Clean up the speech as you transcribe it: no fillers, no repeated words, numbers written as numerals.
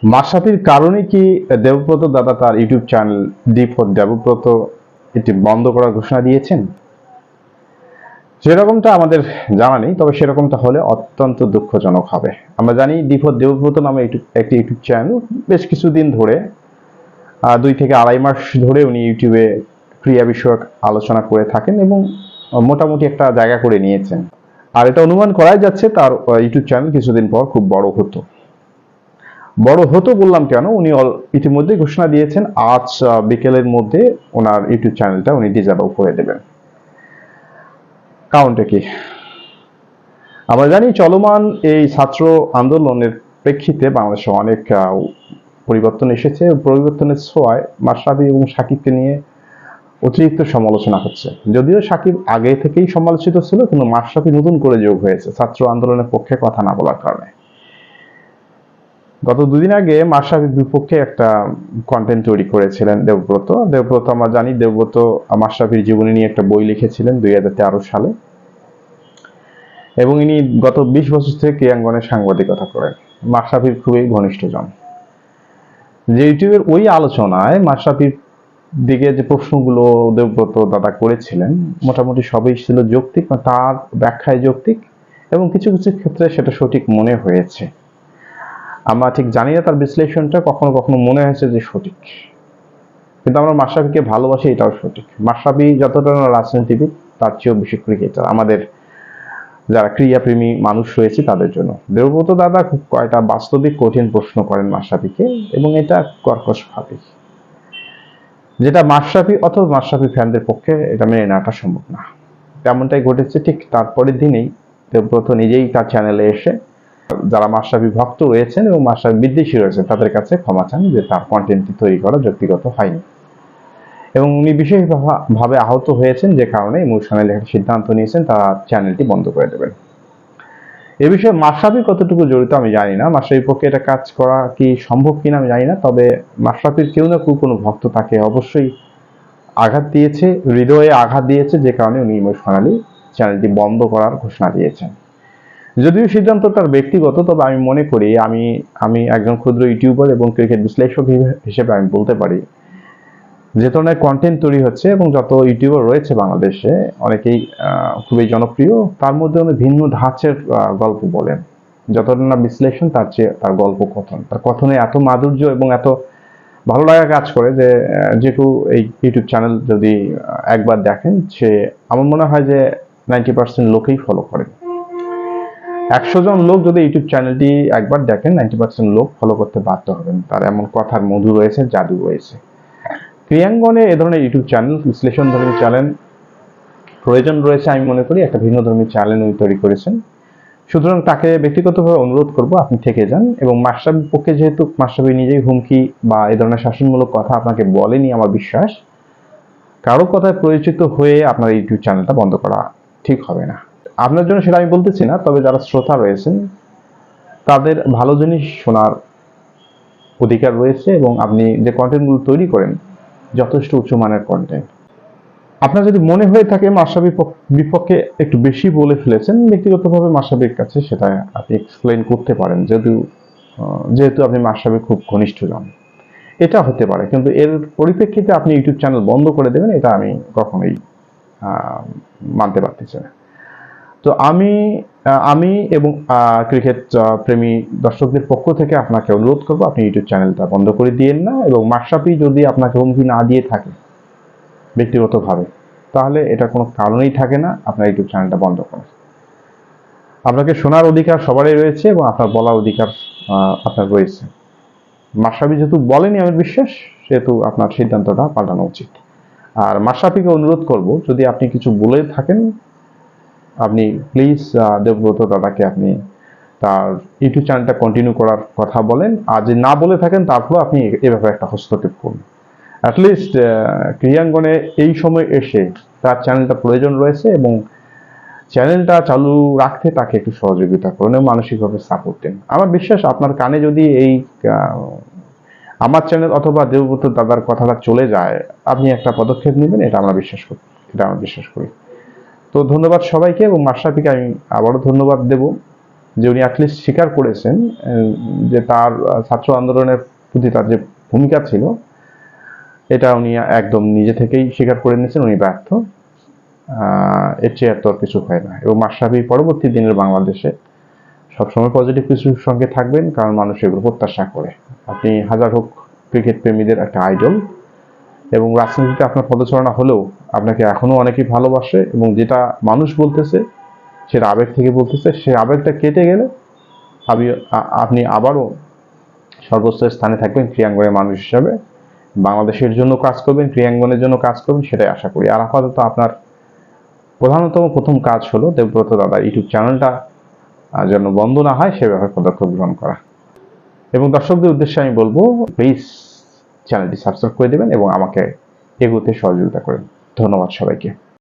মাশরাফির কারণে কি দেবব্রত দাদা তার YouTube channel D for Debabrata এটি বন্ধ করার ঘোষণা দিয়েছেন? সেরকমটা আমাদের জানা নেই, তবে সেরকমটা হলে অত্যন্ত দুঃখজনক হবে। আমরা জানি ডি ফর দেবব্রত নামে একটি ইউটিউব চ্যানেল বেশ কিছুদিন ধরে 2 থেকে 2.5 মাস ধরে উনি ইউটিউবে ক্রিয়া বিষয়ক আলোচনা করে থাকেন এবং মোটামুটি একটা জায়গা করে নিয়েছেন। আর এটা অনুমান করাই যাচ্ছে তার ইউটিউব চ্যানেল কিছুদিন পর খুব বড় হতো। বড় হতো বললাম কেন, উনি ইতিমধ্যে ঘোষণা দিয়েছেন আজ বিকেলের মধ্যে ওনার ইউটিউব চ্যানেলটা উনি ডিসেবল করে দেবেন। কারণটা কি? আমরা জানি চলমান এই ছাত্র আন্দোলনের প্রেক্ষিতে বাংলাদেশে অনেক পরিবর্তন এসেছে। পরিবর্তনের ছোঁয়ায় মাশরাফি এবং সাকিবকে নিয়ে অতিরিক্ত সমালোচনা হচ্ছে। যদিও সাকিব আগে থেকেই সমালোচিত ছিল, কিন্তু মাশরাফি নতুন করে যোগ হয়েছে ছাত্র আন্দোলনের পক্ষে কথা না বলার কারণে। গত 2 দিন আগে মাশরাফির বিপক্ষে একটা কন্টেন্ট তৈরি করেছিলেন দেবব্রত। আমরা জানি দেবব্রত মাশরাফির জীবনী নিয়ে একটা বই লিখেছিলেন 2013 সালে, এবং ইনি গত 20 বছর থেকে ক্রীড়াঙ্গনে সাংবাদিকতা করেন। মাশরাফির খুবই ঘনিষ্ঠজন। যে ইউটিউবের ওই আলোচনায় মাশরাফির দিকে যে প্রশ্নগুলো দেবব্রত দাদা করেছিলেন মোটামুটি সবই ছিল যৌক্তিক, তার ব্যাখ্যায় যৌক্তিক, এবং কিছু কিছু ক্ষেত্রে সেটা সঠিক মনে হয়েছে। আমরা ঠিক জানি না তার বিশ্লেষণটা, কখনো কখনো মনে হয়েছে যে সঠিক, কিন্তু আমরা মাশরাফিকে ভালোবাসি, এটাও সঠিক। মাশরাফি যতটা না রাজনীতিবিদ, তার চেয়েও বেশি ক্রিকেটার আমাদের যারা ক্রীড়াপ্রেমী মানুষ রয়েছে তাদের জন্য। দেবব্রত দাদা খুব কয়টা বাস্তবিক কঠিন প্রশ্ন করেন মাশরাফিকে, এবং এটা কর্কশ ভাবে, যেটা মাশরাফি অথবা মাশরাফি ফ্যানদের পক্ষে এটা মেনে নেওয়াটা সম্ভব না। তেমনটাই ঘটেছে। ঠিক তারপরের দিনেই দেবব্রত নিজেই তার চ্যানেলে এসে যারা মাশরাফি ভক্ত রয়েছেন এবং মাশরাফি বিদ্বেষী রয়েছেন তাদের কাছে ক্ষমা চান যে তার কন্টেন্টটি তৈরি করা যুক্তিগত হয়নি, এবং উনি বিশেষভাবে আহত হয়েছেন, যে কারণে ইমোশনালি একটা সিদ্ধান্ত নিয়েছেন তার চ্যানেলটি বন্ধ করে দেবেন। এ বিষয়ে মাশরাফি কতটুকু জড়িত আমি জানি না, মাশরাফির পক্ষে এটা কাজ করা কি সম্ভব কিনা আমি জানি না, তবে মাশরাফির কেউ না কেউ কোনো ভক্ত তাকে অবশ্যই আঘাত দিয়েছে, হৃদয়ে আঘাত দিয়েছে, যে কারণে উনি ইমোশনালি চ্যানেলটি বন্ধ করার ঘোষণা দিয়েছেন। যদিও সিদ্ধান্ত তার ব্যক্তিগত, তবে আমি মনে করি আমি একজন ক্ষুদ্র ইউটিউবার এবং ক্রিকেট বিশ্লেষক হিসেবে আমি বলতে পারি, যে ধরনের কন্টেন্ট তৈরি হচ্ছে এবং যত ইউটিউবার রয়েছে বাংলাদেশে অনেকেই খুবই জনপ্রিয়, তার মধ্যে অনেক ভিন্ন ধাঁচের গল্প বলেন। যতটা না বিশ্লেষণ, তার চেয়ে তার গল্প কথন, তার কথনে এত মাধুর্য এবং এত ভালো লাগা কাজ করে যে যেহেতু এই ইউটিউব চ্যানেল যদি একবার দেখেন, সে আমার মনে হয় যে 90% লোকেই ফলো করেন। 100 জন লোক যদি ইউটিউব চ্যানেলটি একবার দেখেন, 90% লোক ফলো করতে বাধ্য হবেন। তার এমন কথার মধু রয়েছে, জাদু রয়েছে। ক্রীড়াঙ্গনে এ ধরনের ইউটিউব চ্যানেল, বিশ্লেষণধর্মী চ্যানেল প্রয়োজন রয়েছে। আমি মনে করি একটা ভিন্নধর্মী চ্যানেল উনি তৈরি করেছেন। সুতরাং তাকে ব্যক্তিগতভাবে অনুরোধ করব আপনি থেকে যান, এবং মাশরাফির পক্ষে যেহেতু মাশরাফি নিজেই হুমকি বা এই ধরনের শাসনমূলক কথা আপনাকে বলেনি, আমার বিশ্বাস কারো কথায় পরিচিত হয়ে আপনার ইউটিউব চ্যানেলটা বন্ধ করা ঠিক হবে না। আপনার জন্য সেটা আমি বলতেছি না, তবে যারা শ্রোতা রয়েছেন তাদের ভালো জিনিস শোনার অধিকার রয়েছে, এবং আপনি যে কন্টেন্টগুলো তৈরি করেন যথেষ্ট উচ্চমানের কন্টেন্ট। আপনার যদি মনে হয়ে থাকে মাশরাফির বিপক্ষে একটু বেশি বলে ফেলেছেন, ব্যক্তিগতভাবে মাশরাফির কাছে সেটা আপনি এক্সপ্লেইন করতে পারেন, যেহেতু আপনি মাশরাফির খুব ঘনিষ্ঠ জন, এটা হতে পারে। কিন্তু এর পরিপ্রেক্ষিতে আপনি ইউটিউব চ্যানেল বন্ধ করে দেবেন, এটা আমি কখনোই মানতে পারতেছি না। তো আমি এবং ক্রিকেট প্রেমী দর্শকদের পক্ষ থেকে আপনাকে অনুরোধ করবো আপনি ইউটিউব চ্যানেলটা বন্ধ করে দিয়েন না, এবং মাশরাফি যদি আপনাকে হুমকি না দিয়ে থাকে ব্যক্তিগতভাবে, তাহলে এটা কোনো কারণেই থাকে না আপনার ইউটিউব চ্যানেলটা বন্ধ করার। আপনাকে শোনার অধিকার সবারই রয়েছে, এবং আপনার বলার অধিকার আপনার রয়েছে। মাশরাফি যেহেতু বলেনি আমার বিশ্বাস, সেহেতু আপনার সিদ্ধান্তটা পাল্টানো উচিত। আর মাশরাফিকে অনুরোধ করব, যদি আপনি কিছু বলে থাকেন আপনি প্লিজ দেবব্রত দাদাকে আপনি তার ইউটিউব চ্যানেলটা কন্টিনিউ করার কথা বলেন, আর যদি না বলে থাকেন তারপরেও আপনি এ ব্যাপারে একটা হস্তক্ষেপ করুন। অ্যাটলিস্ট ক্রীড়াঙ্গনে এই সময় এসে তার চ্যানেলটা প্রয়োজন রয়েছে, এবং চ্যানেলটা চালু রাখতে তাকে একটু সহযোগিতা করুন এবং মানসিকভাবে সাপোর্ট দিন। আমার বিশ্বাস আপনার কানে যদি এই আমার চ্যানেল অথবা দেবব্রত দাদার কথাটা চলে যায়, আপনি একটা পদক্ষেপ নেবেন, এটা আমরা বিশ্বাস করি। তো ধন্যবাদ সবাইকে, এবং মাশরাফিকে আমি আবারও ধন্যবাদ দেব যে উনি অ্যাটলিস্ট স্বীকার করেছেন যে তার ছাত্র আন্দোলনের প্রতি তার যে ভূমিকা ছিল এটা উনি একদম নিজে থেকেই স্বীকার করে নিয়েছেন উনি ব্যর্থ। এর চেয়ে এত কিছু হয় না। এবং মাশরাফি পরবর্তী দিনের বাংলাদেশে সবসময় পজিটিভ কিছুর সঙ্গে থাকবেন, কারণ মানুষ এগুলো প্রত্যাশা করে। আপনি হাজার হোক ক্রিকেট প্রেমীদের একটা আইডল, এবং রাজনীতিতে আপনার পদচারণা হলেও আপনাকে এখনো অনেকেই ভালোবাসে, এবং যেটা মানুষ বলতেছে সেটা আবেগ থেকে বলতেছে, সেই আবেগটা কেটে গেলে আপনি আবারও সর্বোচ্চ স্থানে থাকবেন ক্রীড়াঙ্গনের মানুষ হিসাবে, বাংলাদেশের জন্য কাজ করবেন, ক্রীড়াঙ্গনের জন্য কাজ করবেন, সেটাই আশা করি। আর আপাতত আপনার প্রথম কাজ হলো দেবব্রত দাদার ইউটিউব চ্যানেলটা যেন বন্ধ না হয় সে ব্যাপারে পদক্ষেপ গ্রহণ করা। এবং দর্শকদের উদ্দেশ্যে আমি বলবো, প্লিজ চ্যানেলটি সাবস্ক্রাইব করে দেবেন এবং আমাকে এগোতে সহযোগিতা করেন। ধন্যবাদ সবাইকে।